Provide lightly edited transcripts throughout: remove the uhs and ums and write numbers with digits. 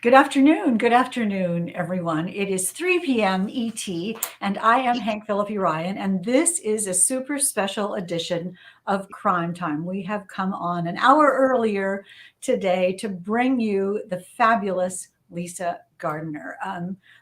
Good afternoon, everyone. It is 3 p.m. ET, and I am Hank Phillippi Ryan, and this is a super special edition of Crime Time. We have come on an hour earlier today to bring you the fabulous Lisa Gardner.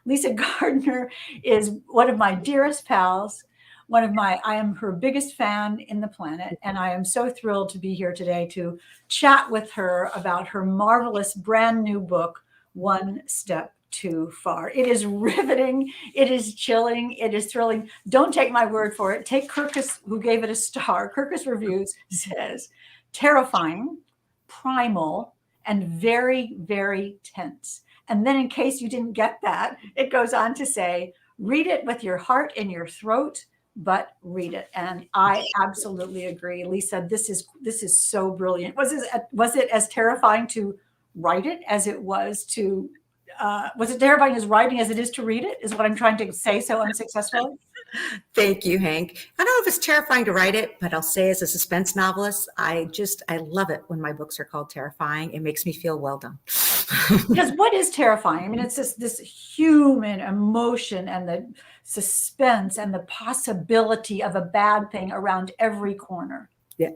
Lisa Gardner is one of my dearest pals. I am her biggest fan in the planet, and I am so thrilled to be here today to chat with her about her marvelous brand new book, One Step Too Far. It is riveting. It is chilling. It is thrilling. Don't take my word for it. Take Kirkus, who gave it a star. Kirkus Reviews says terrifying, primal, and very, very tense. And then, in case you didn't get that, it goes on to say, read it with your heart in your throat, but read it. And I absolutely agree. Lisa, this is so brilliant. Was it as terrifying to write it as it was it terrifying as writing as it is to read it, is what I'm trying to say so unsuccessfully? Thank you, Hank. I don't know if it's terrifying to write it, but I'll say as a suspense novelist, I love it when my books are called terrifying. It makes me feel well done. Because what is terrifying? I mean, it's this human emotion and the suspense and the possibility of a bad thing around every corner. Yeah.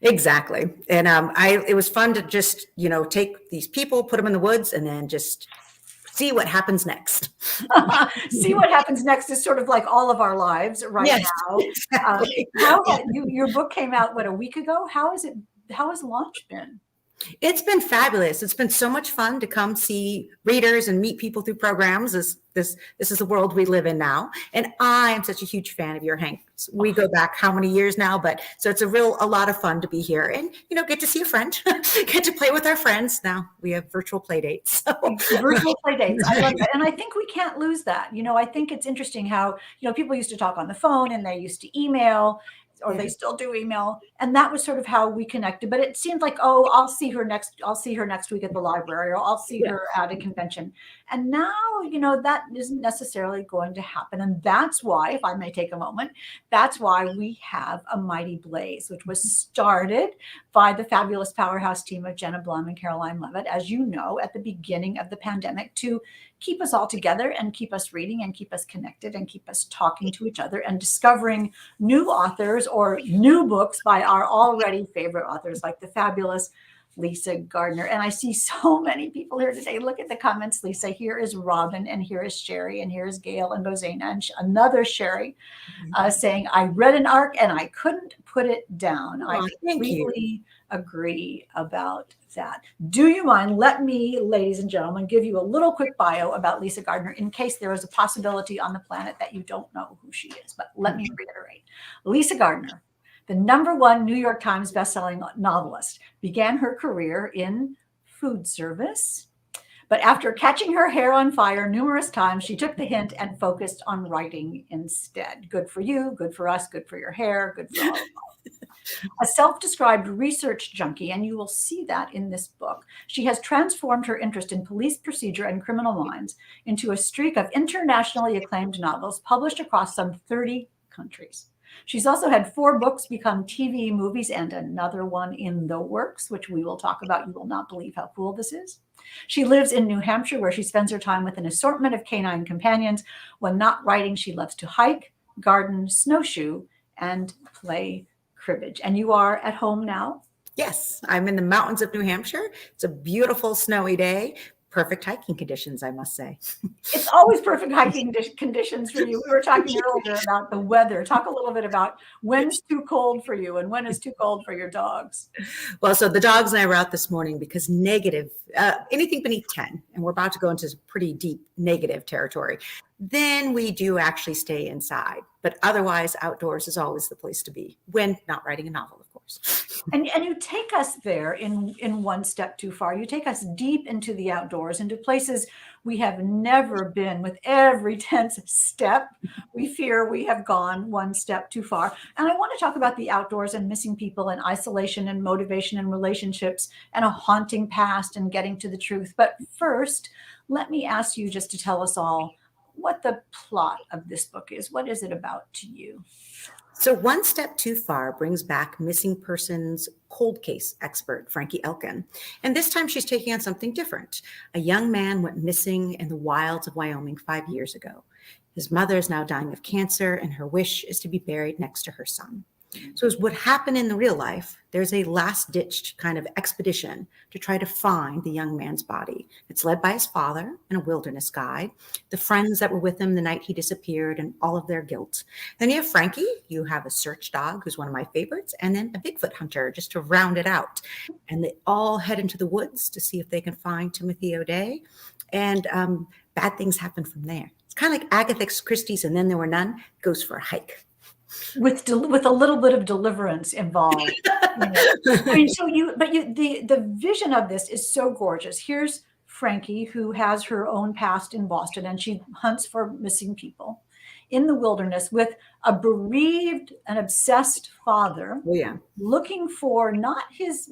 Exactly. And it was fun to just, take these people, put them in the woods, and then just see what happens next. See what happens next is sort of like all of our lives right Yes, now. exactly. Your book came out, what, a week ago? How has launch been? It's been fabulous. It's been so much fun to come see readers and meet people through programs. This is the world we live in now. And I am such a huge fan of your Hank. We go back how many years now, but so it's a lot of fun to be here and, get to see a friend, get to play with our friends. Now we have virtual play dates. So. Virtual play dates. I love that. And I think we can't lose that. I think it's interesting how, people used to talk on the phone and they used to email, or they still do email. And that was sort of how we connected. But it seemed like, oh, I'll see her next week at the library, or I'll see her at a convention. And now, that isn't necessarily going to happen. And that's why, if I may take a moment, that's why we have A Mighty Blaze, which was started by the fabulous powerhouse team of Jenna Blum and Caroline Levitt, as you know, at the beginning of the pandemic, to keep us all together and keep us reading and keep us connected and keep us talking to each other and discovering new authors or new books by our already favorite authors, like the fabulous Lisa Gardner. And I see so many people here today. Look at the comments, Lisa. Here is Robin, and here is Sherry, and here is Gail and Bozena, and another Sherry saying, I read an arc and I couldn't put it down. I completely agree about that. Do you mind? Let me, ladies and gentlemen, give you a little quick bio about Lisa Gardner in case there is a possibility on the planet that you don't know who she is. But let me reiterate. Lisa Gardner, the #1 New York Times bestselling novelist, began her career in food service. But after catching her hair on fire numerous times, she took the hint and focused on writing instead. Good for you, good for us, good for your hair, good for all of us. A self-described research junkie, and you will see that in this book, she has transformed her interest in police procedure and criminal minds into a streak of internationally acclaimed novels published across some 30 countries. She's also had 4 books become TV movies and another one in the works, which we will talk about. You will not believe how cool this is. She lives in New Hampshire, where she spends her time with an assortment of canine companions. When not writing, she loves to hike, garden, snowshoe, and play cribbage. And you are at home now? Yes, I'm in the mountains of New Hampshire. It's a beautiful snowy day. Perfect hiking conditions, I must say. It's always perfect hiking conditions for you. We were talking earlier about the weather. Talk a little bit about when's too cold for you and when is too cold for your dogs. Well, so the dogs and I were out this morning because negative, anything beneath 10, and we're about to go into pretty deep negative territory, then we do actually stay inside. But otherwise, outdoors is always the place to be when not writing a novel, of course. And you take us there in One Step Too Far. You take us deep into the outdoors, into places we have never been. With every tense step, we fear we have gone one step too far. And I want to talk about the outdoors and missing people and isolation and motivation and relationships and a haunting past and getting to the truth. But first, let me ask you just to tell us all what the plot of this book is. What is it about to you? So one step too far brings back missing persons cold case expert Frankie Elkin. And this time she's taking on something different. A young man went missing in the wilds of Wyoming 5 years ago. His mother is now dying of cancer, and her wish is to be buried next to her son. So, as would happen in the real life, there's a last ditch kind of expedition to try to find the young man's body. It's led by his father and a wilderness guide, the friends that were with him the night he disappeared, and all of their guilt. Then you have Frankie, you have a search dog, who's one of my favorites, and then a Bigfoot hunter just to round it out. And they all head into the woods to see if they can find Timothy O'Day. And bad things happen from there. It's kind of like Agatha Christie's And Then There Were None goes for a hike. With a little bit of deliverance involved. I mean, the vision of this is so gorgeous. Here's Frankie, who has her own past in Boston, and she hunts for missing people in the wilderness with a bereaved and obsessed father. Oh, yeah. Looking for not his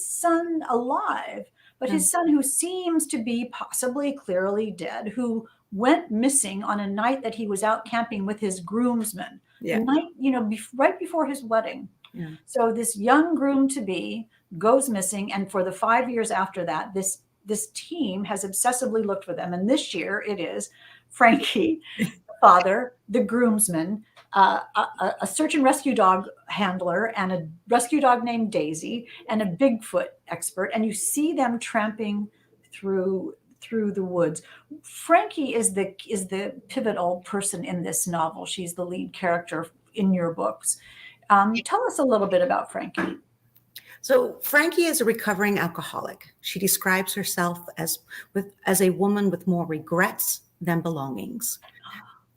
son alive, but his son who seems to be possibly clearly dead, who went missing on a night that he was out camping with his groomsmen. Yeah. The night, right before his wedding. Yeah. So this young groom-to-be goes missing, and for the 5 years after that, this team has obsessively looked for them. And this year it is Frankie, the father, the groomsman, a search and rescue dog handler, and a rescue dog named Daisy, and a Bigfoot expert. And you see them tramping through the woods. Frankie is the pivotal person in this novel. She's the lead character in your books. Tell us a little bit about Frankie. So Frankie is a recovering alcoholic. She describes herself as a woman with more regrets than belongings.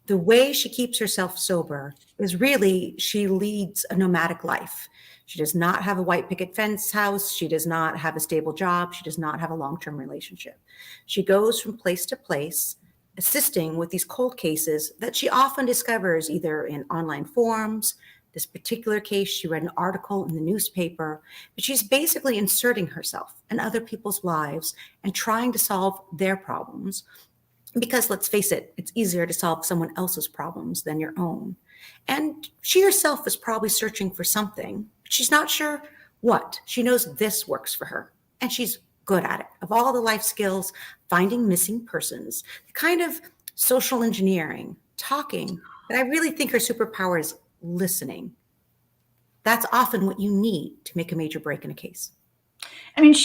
The way she keeps herself sober is really she leads a nomadic life. She does not have a white picket fence house. She does not have a stable job. She does not have a long-term relationship. She goes from place to place, assisting with these cold cases that she often discovers either in online forums. This particular case, she read an article in the newspaper, but she's basically inserting herself in other people's lives and trying to solve their problems. Because let's face it, it's easier to solve someone else's problems than your own. And she herself is probably searching for something, but she's not sure what. She knows this works for her, and she's good at it. Of all the life skills, finding missing persons, the kind of social engineering, talking, but I really think her superpower is listening. That's often what you need to make a major break in a case. I mean,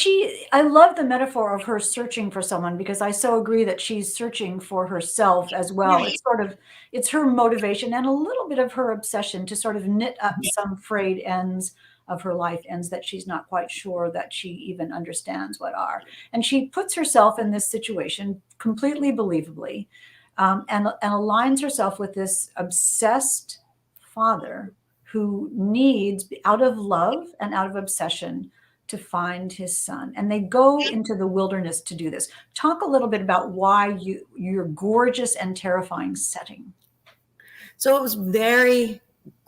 I love the metaphor of her searching for someone, because I so agree that she's searching for herself as well. Right. It's her motivation and a little bit of her obsession to sort of knit up some frayed ends of her life, ends that she's not quite sure that she even understands what are. And she puts herself in this situation completely believably, and aligns herself with this obsessed father who needs, out of love and out of obsession, to find his son. And they go into the wilderness to do this. Talk a little bit about why your gorgeous and terrifying setting. So it was very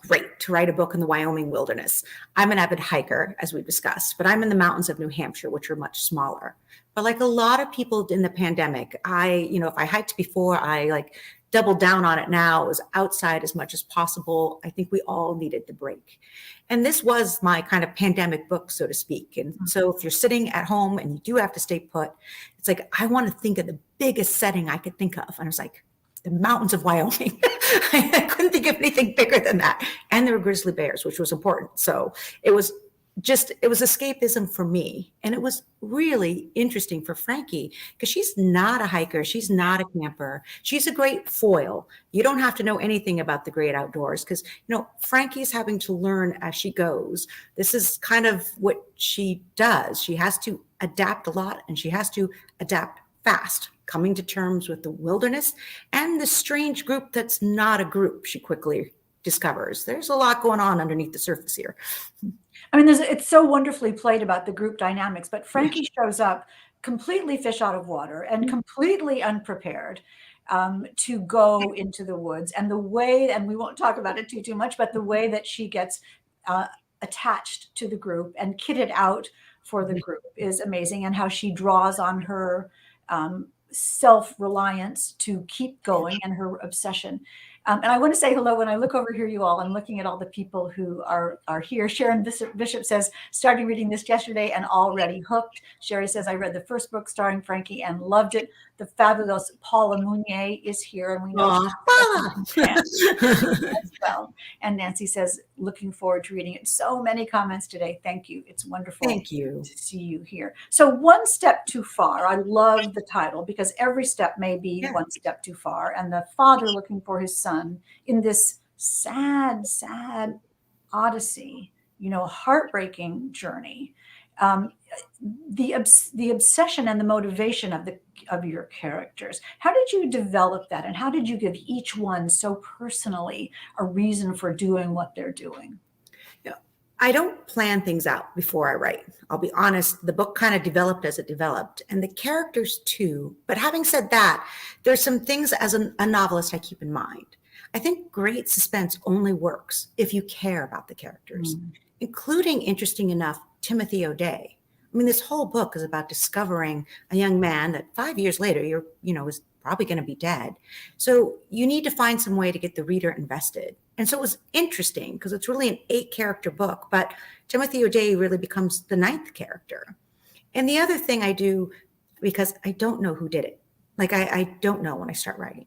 great to write a book in the Wyoming wilderness. I'm an avid hiker, as we discussed, but I'm in the mountains of New Hampshire, which are much smaller. But like a lot of people in the pandemic, if I hiked before, I doubled down on it now. It was outside as much as possible. I think we all needed the break. And this was my kind of pandemic book, so to speak. And so if you're sitting at home and you do have to stay put, it's like, I want to think of the biggest setting I could think of. And I was like, the mountains of Wyoming. I couldn't think of anything bigger than that. And there were grizzly bears, which was important. So it was escapism for me. And it was really interesting for Frankie, because she's not a hiker. She's not a camper. She's a great foil. You don't have to know anything about the great outdoors, because, Frankie's having to learn as she goes. This is kind of what she does. She has to adapt a lot, and she has to adapt fast, coming to terms with the wilderness and the strange group that's not a group. She quickly discovers there's a lot going on underneath the surface here. I mean, it's so wonderfully played about the group dynamics, but Frankie shows up completely fish out of water and completely unprepared to go into the woods. And we won't talk about it too much, but the way that she gets attached to the group and kitted out for the group is amazing, and how she draws on her self-reliance to keep going and her obsession. And I want to say hello. When I look over here, you all, I'm looking at all the people who are here. Sharon Bishop says, started reading this yesterday and already hooked. Sherry says, I read the first book starring Frankie and loved it. The fabulous Paula Mounier is here, and we know she's as well. And Nancy says, looking forward to reading it. So many comments today. Thank you. It's wonderful Thank you. to see you here. So One Step Too Far. I love the title because every step may be one step too far. And the father looking for his son in this sad, sad odyssey, heartbreaking journey. The obsession and the motivation of your characters. How did you develop that, and how did you give each one so personally a reason for doing what they're doing? I don't plan things out before I write. I'll be honest, the book kind of developed as it developed, and the characters too. But having said that, there's some things as a novelist I keep in mind. I think great suspense only works if you care about the characters, including, interesting enough, Timothy O'Day. I mean, this whole book is about discovering a young man that 5 years later, is probably going to be dead. So you need to find some way to get the reader invested. And so it was interesting because it's really an 8-character book, but Timothy O'Day really becomes the 9th character. And the other thing I do, because I don't know who did it, like I don't know when I start writing.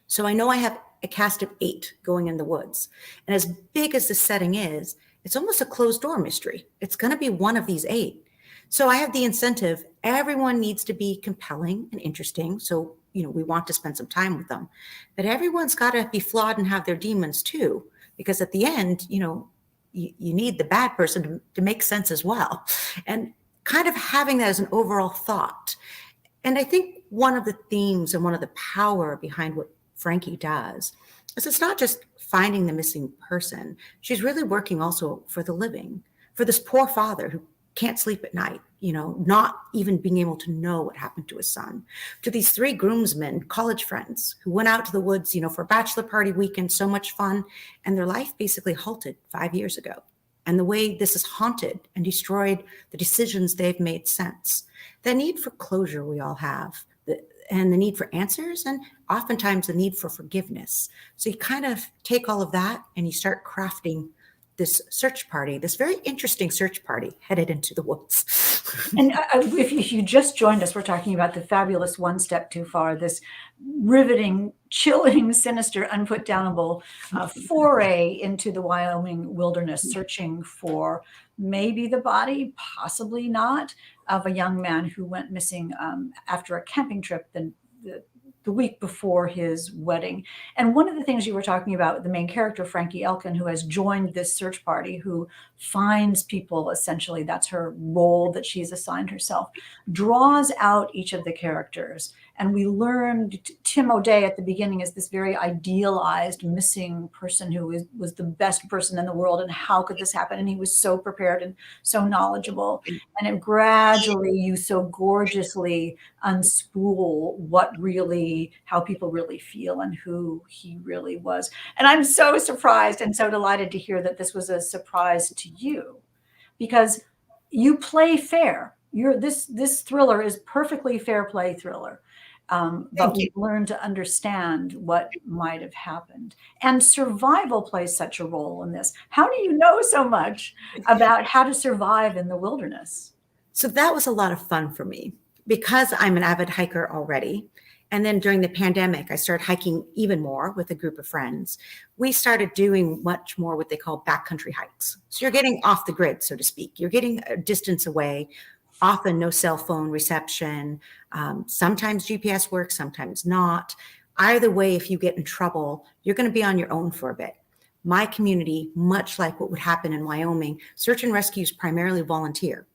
So I know I have a cast of 8 going in the woods. And as big as the setting is, it's almost a closed door mystery. It's going to be one of these 8. So I have the incentive. Everyone needs to be compelling and interesting. So, we want to spend some time with them. But everyone's got to be flawed and have their demons too. Because at the end, you need the bad person to make sense as well. And kind of having that as an overall thought. And I think one of the themes and one of the power behind what Frankie does is it's not just finding the missing person. She's really working also for the living, for this poor father who can't sleep at night, not even being able to know what happened to his son, to these 3 groomsmen, college friends who went out to the woods, for a bachelor party weekend, so much fun, and their life basically halted 5 years ago. And the way this has haunted and destroyed the decisions they've made since. The need for closure we all have, and the need for answers, and oftentimes the need for forgiveness. So you kind of take all of that and you start crafting this search party, this very interesting search party headed into the woods. And if you just joined us, we're talking about the fabulous One Step Too Far, this riveting, chilling, sinister, unputdownable foray into the Wyoming wilderness, searching for maybe the body, possibly not, of a young man who went missing after a camping trip the week before his wedding. And one of the things you were talking about, the main character, Frankie Elkin, who has joined this search party, who finds people, essentially, that's her role that she's assigned herself, draws out each of the characters. And we learned Tim O'Day at the beginning is this very idealized missing person who was the best person in the world. And how could this happen? And he was so prepared and so knowledgeable. And it gradually, you so gorgeously unspool how people really feel and who he really was. And I'm so surprised and so delighted to hear that this was a surprise to you, because you play fair. This thriller is perfectly fair play thriller. But we've learned to understand what might have happened. And survival plays such a role in this. How do you know so much about how to survive in the wilderness? So that was a lot of fun for me because I'm an avid hiker already. And then during the pandemic, I started hiking even more with a group of friends. We started doing much more what they call backcountry hikes. So you're getting off the grid, so to speak. You're getting a distance away, often no cell phone reception. Sometimes GPS works, sometimes not. Either way, if you get in trouble, you're going to be on your own for a bit. My community, much like what would happen in Wyoming, search and rescue is primarily volunteer.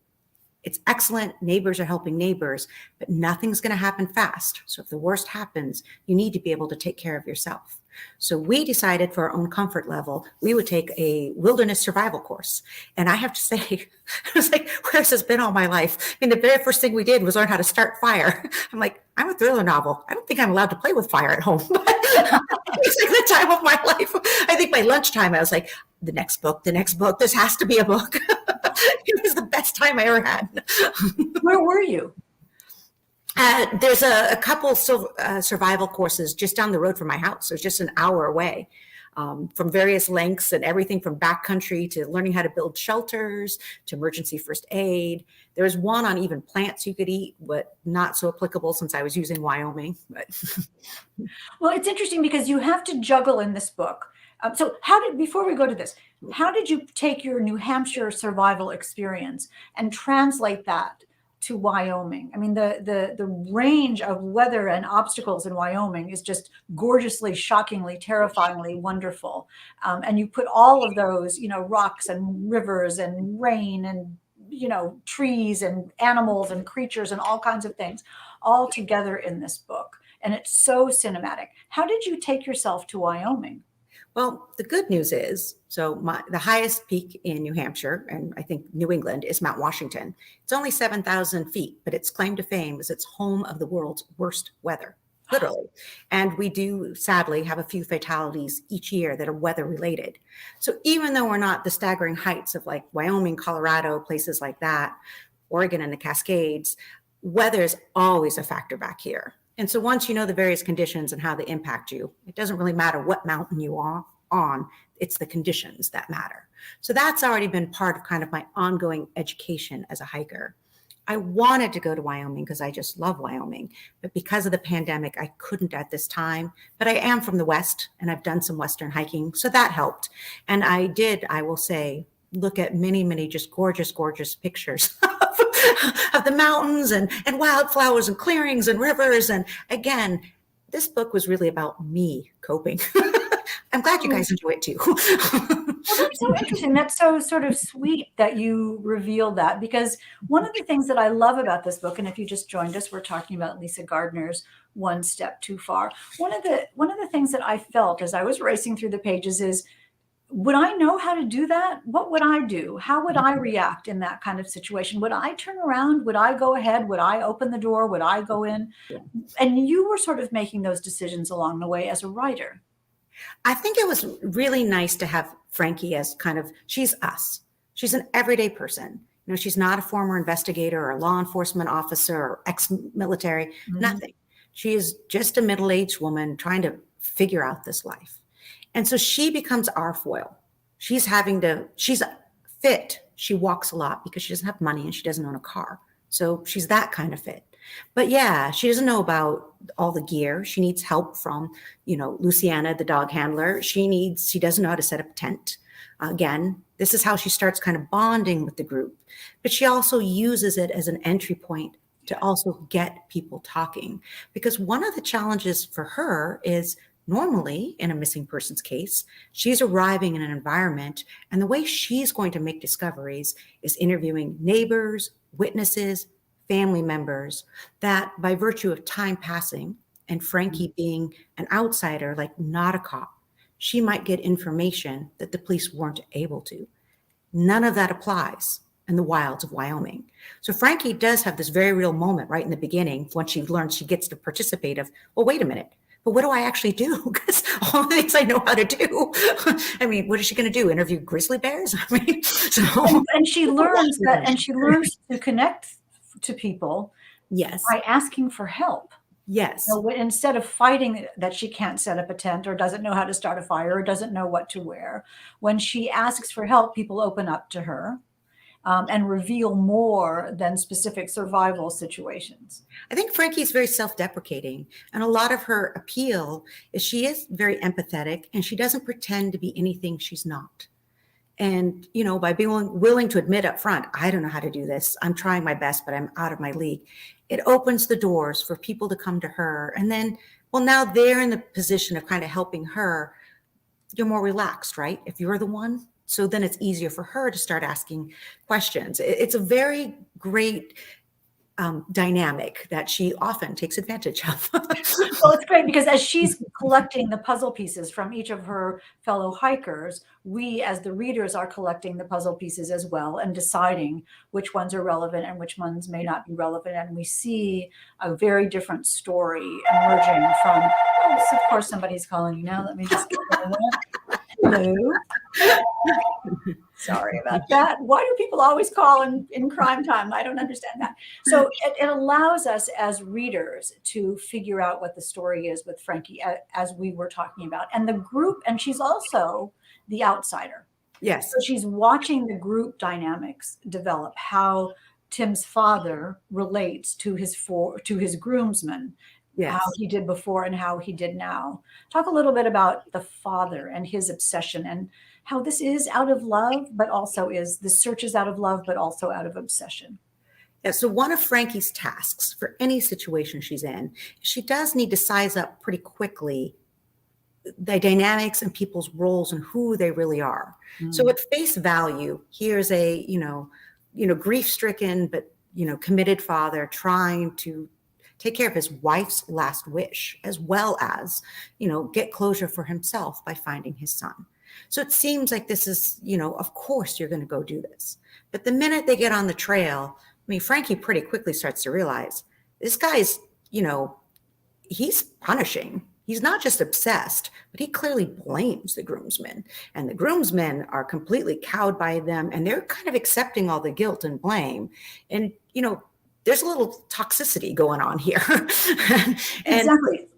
It's excellent. Neighbors are helping neighbors, but nothing's going to happen fast. So if the worst happens, you need to be able to take care of yourself. So we decided for our own comfort level, we would take a wilderness survival course. And I have to say, I was like, where's this been all my life? I mean, the very first thing we did was learn how to start fire. I'm like, I'm a thriller novel. I don't think I'm allowed to play with fire at home. But it's like the time of my life. I think by lunchtime, I was like, the next book, this has to be a book. It was the best time I ever had. Where were you? There's a couple survival courses just down the road from my house. So it's just an hour away, from various lengths and everything from backcountry to learning how to build shelters to emergency first aid. There's one on even plants you could eat, but not so applicable since I was using Wyoming. But Well, it's interesting because you have to juggle in this book. So before we go to this, how did you take your New Hampshire survival experience and translate that to Wyoming? I mean, the range of weather and obstacles in Wyoming is just gorgeously, shockingly, terrifyingly wonderful. And you put all of those, rocks and rivers and rain and, trees and animals and creatures and all kinds of things all together in this book. And it's so cinematic. How did you take yourself to Wyoming? well, the good news is, the highest peak in New Hampshire, and I think New England, is Mount Washington. It's only 7,000 feet, but its claim to fame is it's home of the world's worst weather, literally. And we do sadly have a few fatalities each year that are weather related. So even though we're not the staggering heights of like Wyoming, Colorado, places like that, Oregon and the Cascades, weather is always a factor back here. And so once you know the various conditions and how they impact you, it doesn't really matter what mountain you are on, it's the conditions that matter. So that's already been part of kind of my ongoing education as a hiker. I wanted to go to Wyoming because I just love Wyoming, but because of the pandemic, I couldn't at this time. But I am from the West and I've done some Western hiking, so that helped. And I will say, look at many, many just gorgeous, gorgeous pictures of the mountains and wildflowers and clearings and rivers. And again, this book was really about me coping. I'm glad you guys enjoy it too. Well, that's so interesting. That's so sort of sweet that you reveal that, because one of the things that I love about this book, and if you just joined us, we're talking about Lisa Gardner's One Step Too Far. One of the things that I felt as I was racing through the pages is, would I know how to do that? What would I do? How would I react in that kind of situation? Would I turn around? Would I go ahead? Would I open the door? Would I go in? And you were sort of making those decisions along the way as a writer. I think it was really nice to have Frankie as kind of, she's us. She's an everyday person. She's not a former investigator or a law enforcement officer or ex-military, nothing. She is just a middle-aged woman trying to figure out this life. And so she becomes our foil. She's fit. She walks a lot because she doesn't have money and she doesn't own a car. So she's that kind of fit. But yeah, she doesn't know about all the gear. She needs help from, Luciana, the dog handler. She doesn't know how to set up a tent. Again, this is how she starts kind of bonding with the group. But she also uses it as an entry point to also get people talking. Because one of the challenges for her is, normally, in a missing persons case, she's arriving in an environment, and the way she's going to make discoveries is interviewing neighbors, witnesses, family members, that by virtue of time passing and Frankie being an outsider, like not a cop, she might get information that the police weren't able to. None of that applies in the wilds of Wyoming. So Frankie does have this very real moment right in the beginning when she learns she gets to participate of, well, wait a minute. But what do I actually do? Because all the things I know how to do. I mean, what is she going to do? Interview grizzly bears? I mean, and she learns that, and she learns to connect to people. Yes. By asking for help. Yes. So instead of fighting that she can't set up a tent or doesn't know how to start a fire or doesn't know what to wear, when she asks for help, people open up to her. And reveal more than specific survival situations. I think Frankie's very self-deprecating, and a lot of her appeal is she is very empathetic and she doesn't pretend to be anything she's not. And, by being willing to admit up front, I don't know how to do this. I'm trying my best, but I'm out of my league. It opens the doors for people to come to her. And then, now they're in the position of kind of helping her. You're more relaxed, right? If you're the one. So then it's easier for her to start asking questions. It's a very great dynamic that she often takes advantage of. Well, it's great because as she's collecting the puzzle pieces from each of her fellow hikers, we as the readers are collecting the puzzle pieces as well and deciding which ones are relevant and which ones may not be relevant. And we see a very different story emerging from, of course, somebody's calling you now. Let me just get that. Hello. Sorry about that. Why do people always call in crime time? I don't understand that. So it allows us as readers to figure out what the story is with Frankie, as we were talking about. And the group, and she's also the outsider. Yes. So she's watching the group dynamics develop, how Tim's father relates to his groomsmen, Yes. how he did before and how he did now. Talk a little bit about the father and his obsession, and how this is out of love, but also the search is out of love, but also out of obsession. Yeah, so one of Frankie's tasks for any situation she's in, she does need to size up pretty quickly the dynamics and people's roles and who they really are. So at face value, here's a, grief-stricken, but, committed father trying to take care of his wife's last wish, as well as, get closure for himself by finding his son. So it seems like this is, of course you're going to go do this. But the minute they get on the trail, Frankie pretty quickly starts to realize this guy's, he's punishing. He's not just obsessed, but he clearly blames the groomsmen. And the groomsmen are completely cowed by them, and they're kind of accepting all the guilt and blame. And, there's a little toxicity going on here. And exactly.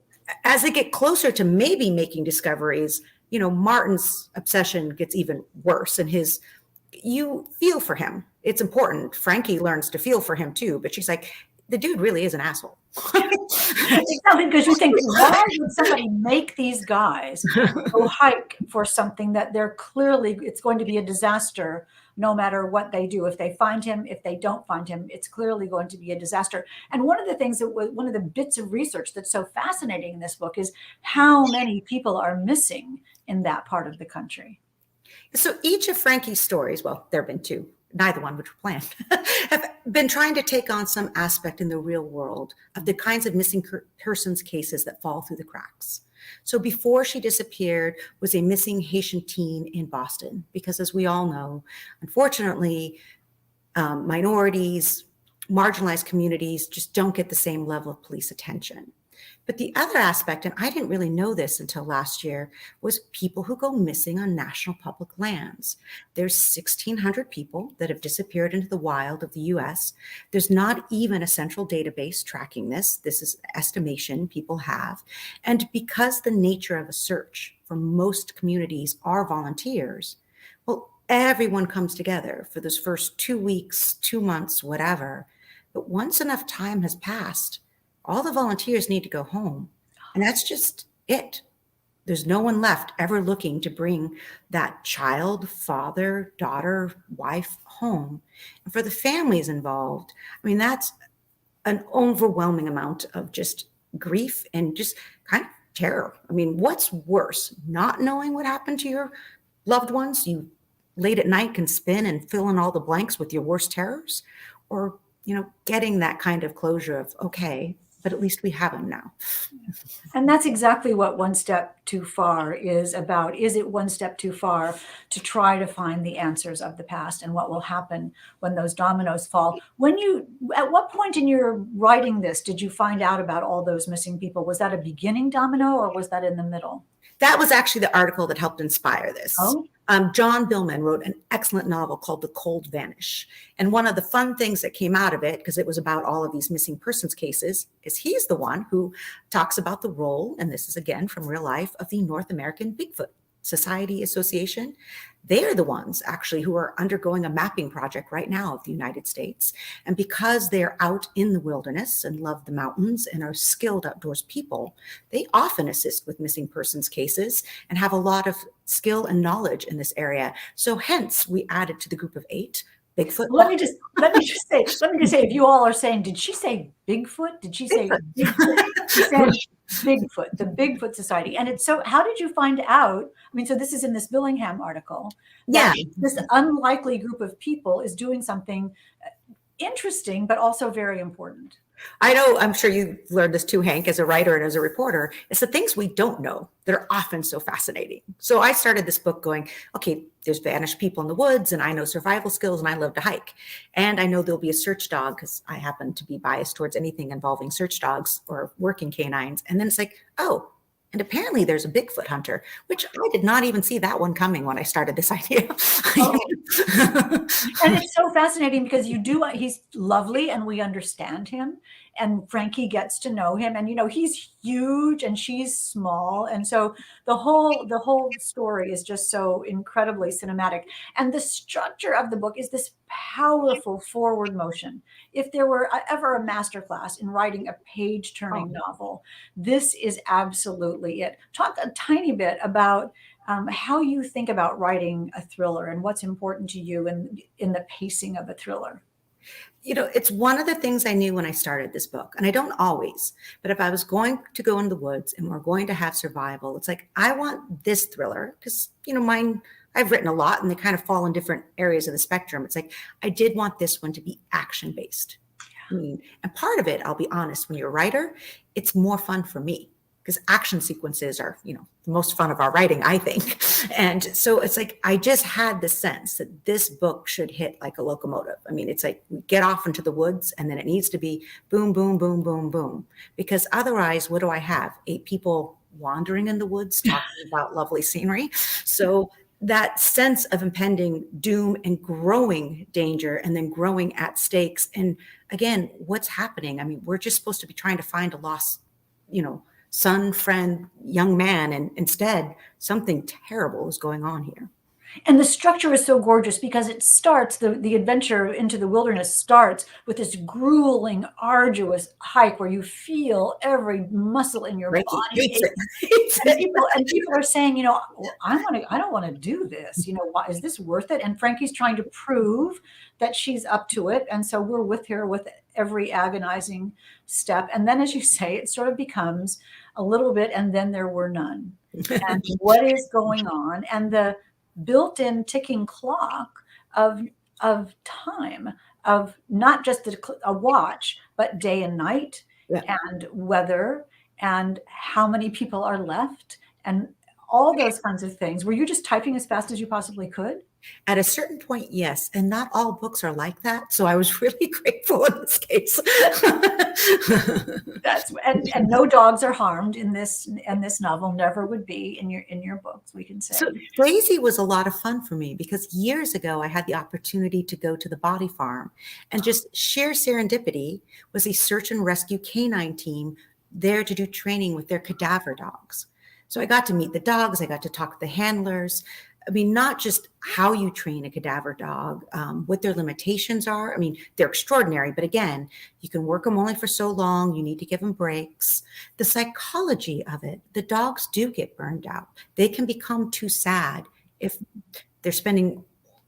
As they get closer to maybe making discoveries, Martin's obsession gets even worse, and you feel for him. It's important. Frankie learns to feel for him too, but she's like, the dude really is an asshole. Exactly, because you think, why would somebody make these guys go hike for something that they're clearly, it's going to be a disaster no matter what they do. If they find him, if they don't find him, it's clearly going to be a disaster. And one of the things one of the bits of research that's so fascinating in this book is how many people are missing in that part of the country. So each of Frankie's stories, well, there have been two, neither one which were planned, have been trying to take on some aspect in the real world of the kinds of missing persons cases that fall through the cracks. So Before She Disappeared was a missing Haitian teen in Boston, because as we all know, unfortunately, minorities, marginalized communities just don't get the same level of police attention. But the other aspect, and I didn't really know this until last year, was people who go missing on national public lands. There's 1,600 people that have disappeared into the wild of the US. There's not even a central database tracking this. This is estimation people have. And because the nature of a search for most communities are volunteers, well, everyone comes together for those first 2 weeks, 2 months, whatever. But once enough time has passed, all the volunteers need to go home. And that's just it. There's no one left ever looking to bring that child, father, daughter, wife home. And for the families involved, that's an overwhelming amount of just grief and just kind of terror. What's worse, not knowing what happened to your loved ones? You late at night can spin and fill in all the blanks with your worst terrors, or, getting that kind of closure of, okay, but at least we have him now. And that's exactly what One Step Too Far is about. Is it one step too far to try to find the answers of the past and what will happen when those dominoes fall? At what point in your writing this did you find out about all those missing people? Was that a beginning domino, or was that in the middle? That was actually the article that helped inspire this. Oh. John Billman wrote an excellent novel called The Cold Vanish. And one of the fun things that came out of it, because it was about all of these missing persons cases, is he's the one who talks about the role, and this is again from real life, of the North American Bigfoot Society Association. They're the ones actually who are undergoing a mapping project right now of the United States. And because they're out in the wilderness and love the mountains and are skilled outdoors people, they often assist with missing persons cases and have a lot of skill and knowledge in this area. So hence we added to the group of 8 Bigfoot. Let me just say, if you all are saying, did she say Bigfoot? Did she say Bigfoot? She said Bigfoot, the Bigfoot Society. And it's so, how did you find out? So this is in this Billingham article. Yeah. This unlikely group of people is doing something interesting, but also very important. I know, I'm sure you learned this too, Hank, as a writer and as a reporter. It's the things we don't know that are often so fascinating. So I started this book going, okay, there's vanished people in the woods, and I know survival skills, and I love to hike. And I know there'll be a search dog, because I happen to be biased towards anything involving search dogs or working canines. And then it's like, oh, And apparently there's a Bigfoot hunter, which I did not even see that one coming when I started this idea. Oh, and it's so fascinating because he's lovely and we understand him. And Frankie gets to know him. And, he's huge and she's small. And so the whole story is just so incredibly cinematic. And the structure of the book is this powerful forward motion. If there were ever a masterclass in writing a page-turning novel, this is absolutely it. Talk a tiny bit about how you think about writing a thriller and what's important to you in the pacing of a thriller. It's one of the things I knew when I started this book, and I don't always, but if I was going to go in the woods and we're going to have survival, it's like, I want this thriller because, mine, I've written a lot and they kind of fall in different areas of the spectrum. It's like, I did want this one to be action-based. And part of it, I'll be honest, when you're a writer, it's more fun for me because action sequences are, the most fun of our writing, I think. And so it's like, I just had the sense that this book should hit like a locomotive. It's like we get off into the woods and then it needs to be boom, boom, boom, boom, boom. Because otherwise, what do I have? 8 people wandering in the woods talking about lovely scenery. So that sense of impending doom and growing danger and then growing at stakes. And again, what's happening? We're just supposed to be trying to find a lost, son, friend, young man, and instead something terrible is going on here. And the structure is so gorgeous because it starts, the adventure into the wilderness starts with this grueling, arduous hike where you feel every muscle in your body. And people are saying, I don't want to do this. Why is this worth it? And Frankie's trying to prove that she's up to it. And so we're with her with every agonizing step. And then, as you say, it sort of becomes a little bit, and then there were none. And what is going on? And the built-in ticking clock of time, of not just a watch, but day and night, and weather, and how many people are left, and all those kinds of things. Were you just typing as fast as you possibly could? At a certain point, yes. And not all books are like that. So I was really grateful in this case. And no dogs are harmed in this novel, never would be in your books, we can say. So Daisy was a lot of fun for me because years ago I had the opportunity to go to the Body Farm, and just sheer serendipity was a search and rescue canine team there to do training with their cadaver dogs. So I got to meet the dogs, I got to talk to the handlers. Not just how you train a cadaver dog, what their limitations are. They're extraordinary, but again, you can work them only for so long. You need to give them breaks. The psychology of it, the dogs do get burned out. They can become too sad if they're spending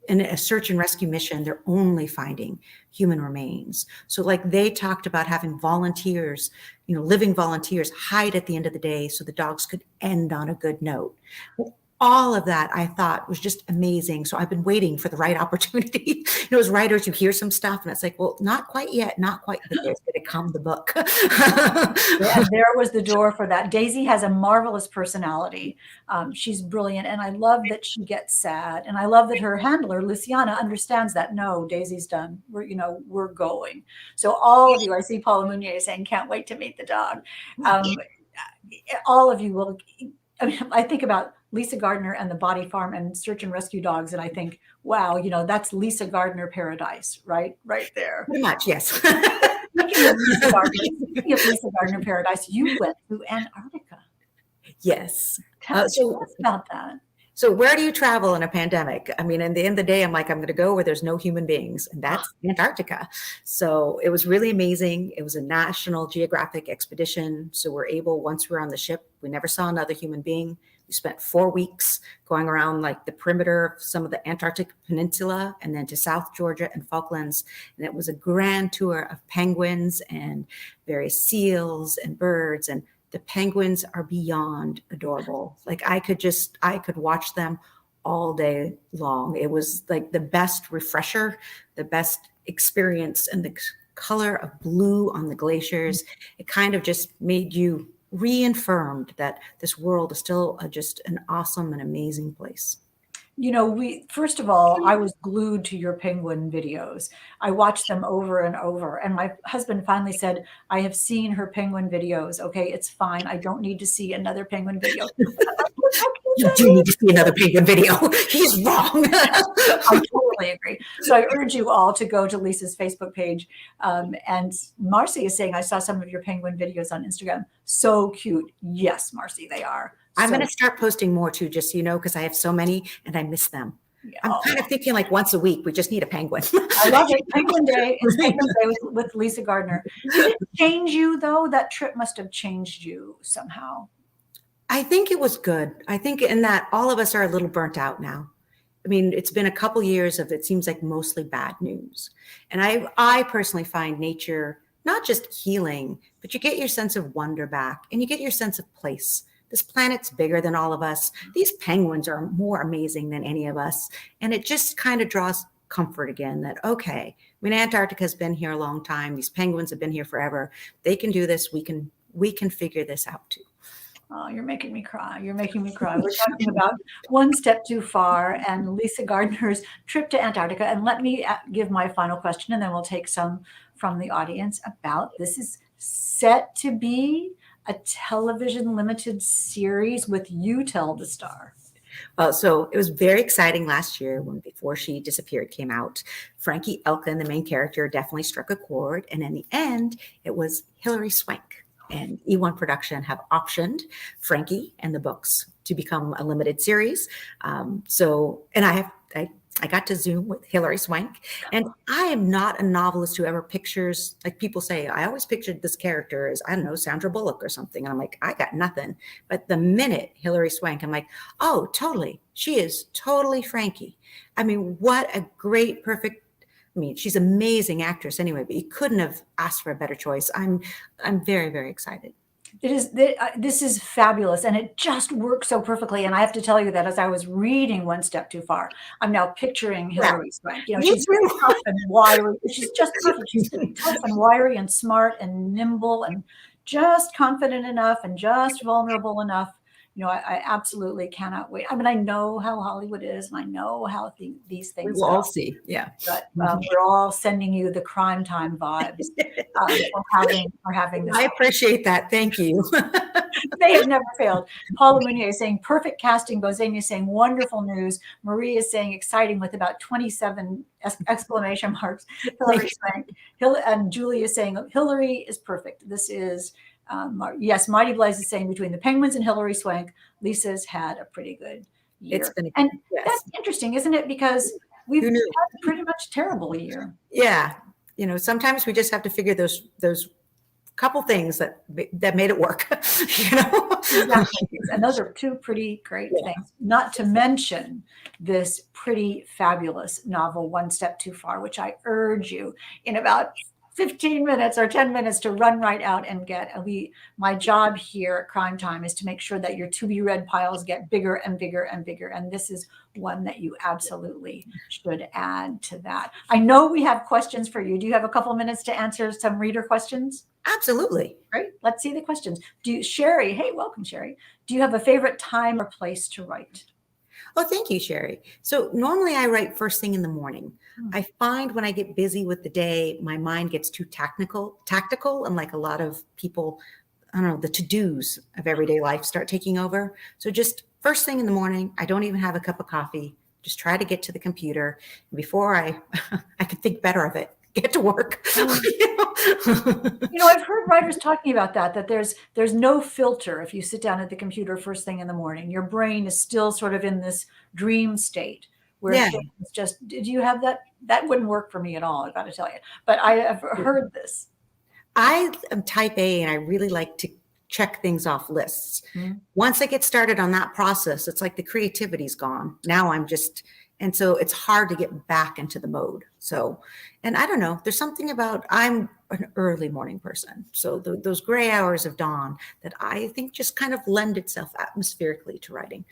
in a search and rescue mission, they're only finding human remains. So like they talked about having volunteers, living volunteers hide at the end of the day so the dogs could end on a good note. All of that I thought was just amazing. So I've been waiting for the right opportunity. As writers, you hear some stuff and it's like, well, not quite yet, not quite, but there's going to come the book. And there was the door for that. Daisy has a marvelous personality. She's brilliant. And I love that she gets sad. And I love that her handler, Luciana, understands that, no, Daisy's done. We're going. So all of you, I see Paula Mounier saying, can't wait to meet the dog. All of you will, I think about Lisa Gardner and the Body Farm and search and rescue dogs. And I think, wow, that's Lisa Gardner paradise, right? Right there. Pretty much, yes. Speaking of Lisa Gardner paradise, you went to Antarctica. Yes. Tell us about that. So where do you travel in a pandemic? In the end of the day, I'm like, I'm going to go where there's no human beings, and that's Antarctica. So it was really amazing. It was a National Geographic expedition. So we're able, once we were on the ship, we never saw another human being. We spent 4 weeks going around like the perimeter of some of the Antarctic Peninsula and then to South Georgia and Falklands. And it was a grand tour of penguins and various seals and birds. And the penguins are beyond adorable. Like I could watch them all day long. It was like the best refresher, the best experience, and the color of blue on the glaciers. It kind of just made you reaffirmed that this world is still just an awesome and amazing place. First of all, I was glued to your penguin videos. I watched them over and over. And my husband finally said, I have seen her penguin videos. Okay, it's fine. I don't need to see another penguin video. You do need to see another penguin video. He's wrong. I totally agree. So I urge you all to go to Lisa's Facebook page. And Marcy is saying, I saw some of your penguin videos on Instagram. So cute. Yes, Marcy, they are. I'm So going to start posting more too, just so you know, because I have so many and I miss them. I'm kind of thinking like once a week, we just need a penguin. I love it. Penguin Day. It's Penguin Day with Lisa Gardner. Did it change you though? That trip must have changed you somehow. I think it was good. I think in that all of us are a little burnt out now. I mean, it's been a couple years of, it seems like mostly bad news. And I personally find nature not just healing, but you get your sense of wonder back and you get your sense of place. This planet's bigger than all of us. These penguins are more amazing than any of us. And it just kind of draws comfort again that, okay, I mean, Antarctica's been here a long time. These penguins have been here forever. They can do this. We can figure this out too. Oh, you're making me cry. You're making me cry. We're talking about One Step Too Far and Lisa Gardner's trip to Antarctica. And let me give my final question, and then we'll take some from the audience about this. Is set to be a television limited series with you tell the star. So it was very exciting last year when Before She Disappeared came out. Frankie Elkin, the main character, definitely struck a chord. And in the end, it was Hilary Swank. And E1 Production have optioned Frankie and the books to become a limited series. And I got to Zoom with Hilary Swank, and I am not a novelist who ever pictures, like people say, I always pictured this character as, I don't know, Sandra Bullock or something. And I'm like, I got nothing. But the minute Hilary Swank, I'm like, oh, totally. She is totally Frankie. I mean, what a great, perfect, I mean, she's an amazing actress anyway, but you couldn't have asked for a better choice. I'm very, very excited. This is fabulous, and it just works so perfectly. And I have to tell you that as I was reading One Step Too Far, I'm now picturing Hilary Swank. She's tough and wiry. She's just perfect. She's tough and wiry and smart and nimble and just confident enough and just vulnerable enough. I absolutely cannot wait. I mean, I know how Hollywood is, and I know how these things we will all see. Yeah. But we're all sending you the crime time vibes for having this. I appreciate that. Thank you. They have never failed. Paula Munier is saying perfect casting. Bozania is saying wonderful news. Marie is saying exciting with about 27 exclamation marks. Hilary Swank. And Julie is saying Hilary is perfect. This is yes. Mighty Blaze is saying between the Penguins and Hilary Swank, Lisa's had a pretty good year. That's interesting, isn't it? Because we've had a pretty much terrible year. Yeah. Sometimes we just have to figure those couple things that made it work. Exactly. And those are two pretty great things, not to mention this pretty fabulous novel, One Step Too Far, which I urge you in about 15 minutes or 10 minutes to run right out and get. My job here at Crime Time is to make sure that your to be read piles get bigger and bigger and bigger. And this is one that you absolutely should add to that. I know we have questions for you. Do you have a couple of minutes to answer some reader questions? Absolutely. Great. Let's see the questions. Sherry, hey, welcome, Sherry. Do you have a favorite time or place to write? Oh, thank you, Sherry. So normally I write first thing in the morning. I find when I get busy with the day, my mind gets too tactical, and like a lot of people, I don't know, the to-dos of everyday life start taking over. So just first thing in the morning, I don't even have a cup of coffee, just try to get to the computer. Before I could think better of it, get to work. I've heard writers talking about that there's no filter if you sit down at the computer first thing in the morning. Your brain is still sort of in this dream state where it's just, did you have that? That wouldn't work for me at all, I've got to tell you. But I have heard this. I am type A and I really like to check things off lists. Once I get started on that process, it's like the creativity's gone. Now and so it's hard to get back into the mode. So, and I don't know, there's something about, I'm an early morning person. So those gray hours of dawn that I think just kind of lend itself atmospherically to writing.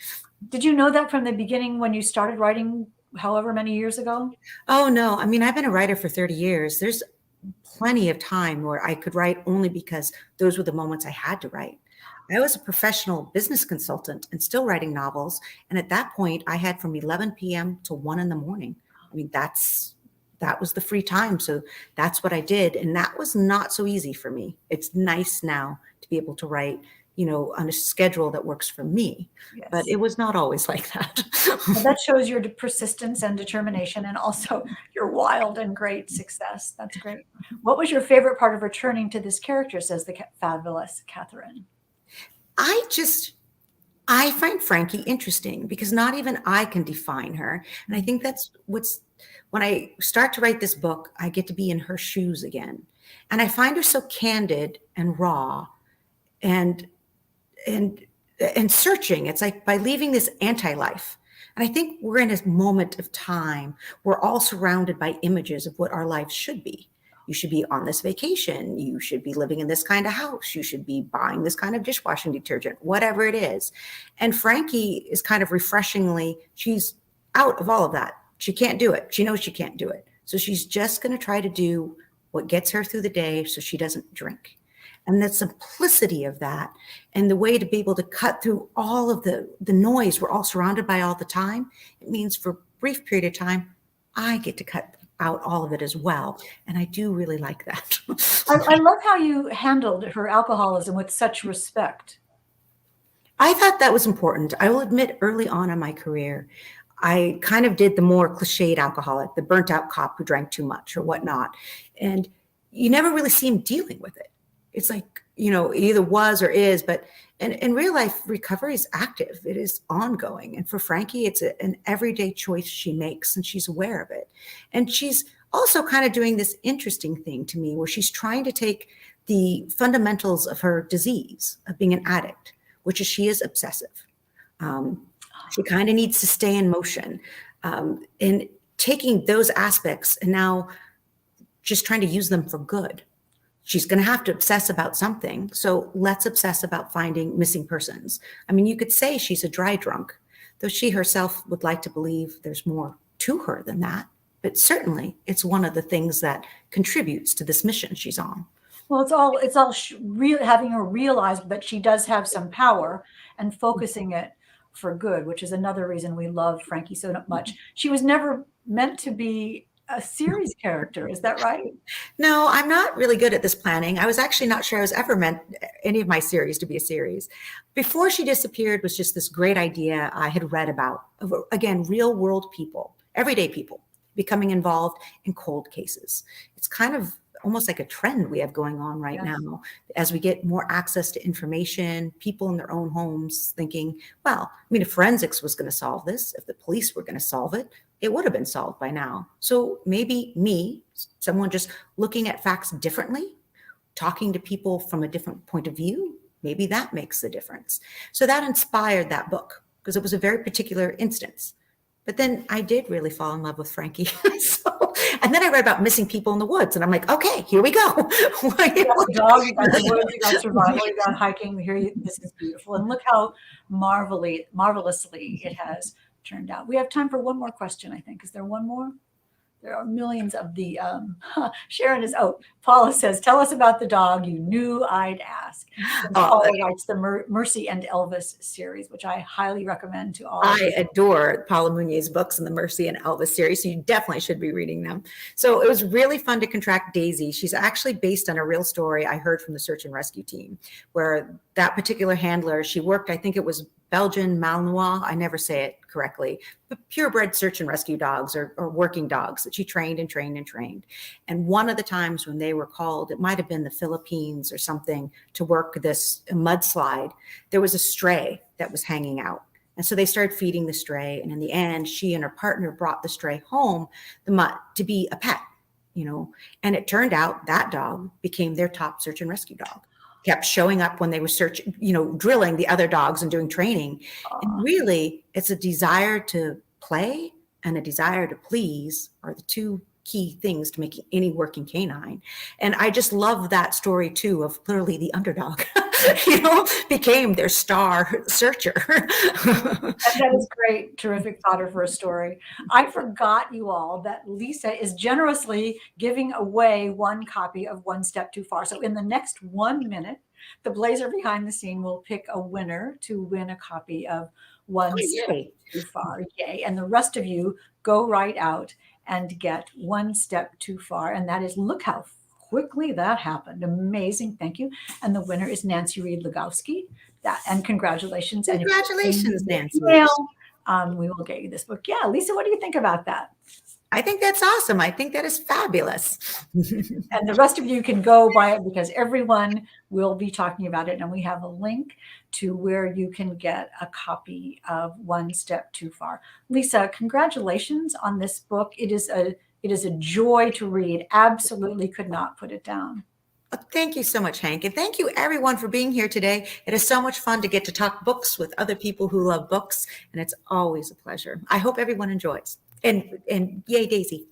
Did you know that from the beginning when you started writing however many years ago? Oh, no. I mean, I've been a writer for 30 years. There's plenty of time where I could write only because those were the moments I had to write. I was a professional business consultant and still writing novels. And at that point, I had from 11 p.m. to 1 in the morning. I mean, that was the free time. So that's what I did. And that was not so easy for me. It's nice now to be able to write, on a schedule that works for me. Yes. But it was not always like that. Well, that shows your persistence and determination, and also your wild and great success. That's great. What was your favorite part of returning to this character, says the fabulous Catherine? I find Frankie interesting because not even I can define her. And I think that's when I start to write this book, I get to be in her shoes again. And I find her so candid and raw and searching. It's like by leaving this anti-life. And I think we're in this moment of time. We're all surrounded by images of what our lives should be. You should be on this vacation. You should be living in this kind of house. You should be buying this kind of dishwashing detergent, whatever it is. And Frankie is kind of refreshingly, she's out of all of that. She can't do it. She knows she can't do it. So she's just going to try to do what gets her through the day so she doesn't drink. And the simplicity of that and the way to be able to cut through all of the noise we're all surrounded by all the time, it means for a brief period of time, I get to cut out all of it as well. And I do really like that. I love how you handled her alcoholism with such respect. I thought that was important. I will admit early on in my career, I kind of did the more cliched alcoholic, the burnt out cop who drank too much or whatnot. And you never really see him dealing with it. It's like, either was or is, but in real life, recovery is active. It is ongoing. And for Frankie, it's an everyday choice she makes and she's aware of it. And she's also kind of doing this interesting thing to me where she's trying to take the fundamentals of her disease of being an addict, which is she is obsessive. She kind of needs to stay in motion and taking those aspects and now just trying to use them for good. She's going to have to obsess about something. So let's obsess about finding missing persons. I mean, you could say she's a dry drunk, though she herself would like to believe there's more to her than that. But certainly it's one of the things that contributes to this mission she's on. Well, it's all having her realize that she does have some power and focusing it for good, which is another reason we love Frankie so much. She was never meant to be a series character. Is that right? No, I'm not really good at this planning. I was actually not sure I was ever meant any of my series to be a series. Before she disappeared was just this great idea I had read about, of, again, real world people, everyday people becoming involved in cold cases. It's kind of almost like a trend we have going on right now as we get more access to information, people in their own homes thinking, well, I mean, if forensics was going to solve this, if the police were going to solve it, it would have been solved by now. So maybe me, someone just looking at facts differently, talking to people from a different point of view, maybe that makes the difference. So that inspired that book because it was a very particular instance. But then I did really fall in love with Frankie. And then I read about missing people in the woods, and I'm like, okay, here we go. You got the dog, you got the woods, you got survival, you got hiking. This is beautiful. And look how marvelously it has turned out. We have time for one more question, I think. Is there one more? There are millions of the, Paula says, tell us about the dog you knew I'd ask. Paula writes the Mercy and Elvis series, which I highly recommend to all. I adore Paula Muniz's books in the Mercy and Elvis series, so you definitely should be reading them. So it was really fun to contract Daisy. She's actually based on a real story I heard from the search and rescue team, where that particular handler, she worked, I think it was Belgian Malinois, I never say it correctly, but purebred search and rescue dogs or working dogs that she trained and trained and trained. And one of the times when they were called, it might have been the Philippines or something, to work this mudslide, there was a stray that was hanging out. And so they started feeding the stray. And in the end, she and her partner brought the stray home to be a pet, and it turned out that dog became their top search and rescue dog. Kept showing up when they were searching, drilling the other dogs and doing training. And really, it's a desire to play and a desire to please are the two key things to making any working canine. And I just love that story too, of literally the underdog became their star searcher. That is great. Terrific fodder for a story. I forgot, you all, that Lisa is generously giving away one copy of One Step Too Far. So in the next 1 minute, the Blazer behind the scene will pick a winner to win a copy of One Step Yay. Too Far. Yay. And the rest of you go right out and get One Step Too Far. And that is, look how quickly that happened. Amazing. Thank you. And the winner is Nancy Reed Legowski. And congratulations. Congratulations, Nancy. We will get you this book. Yeah, Lisa, what do you think about that? I think that's awesome. I think that is fabulous. And the rest of you can go buy it because everyone will be talking about it. And we have a link to where you can get a copy of One Step Too Far. Lisa, congratulations on this book. It is a joy to read. Absolutely could not put it down. Thank you so much, Hank. And thank you everyone for being here today. It is so much fun to get to talk books with other people who love books. And it's always a pleasure. I hope everyone enjoys. And yay, Daisy.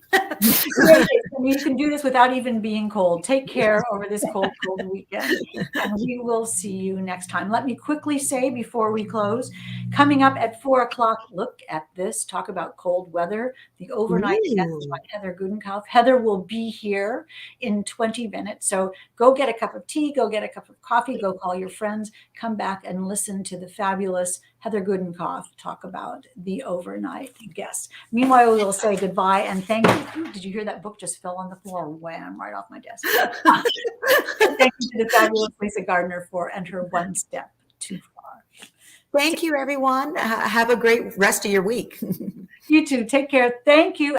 You can do this without even being cold. Take care over this cold weekend. And we will see you next time. Let me quickly say before we close, coming up at 4 o'clock, look at this, talk about cold weather, the overnight guest by Heather Gudenkauf. Heather will be here in 20 minutes. So go get a cup of tea, go get a cup of coffee, go call your friends, come back and listen to the fabulous Heather Gudenkauf talk about the overnight guest. Meanwhile, we'll say goodbye and thank you. Ooh, did you hear that book just fell on the floor? Wham, right off my desk. Thank you to the fabulous Lisa Gardner and her One Step Too Far. Thank you, everyone. Have a great rest of your week. You too. Take care. Thank you.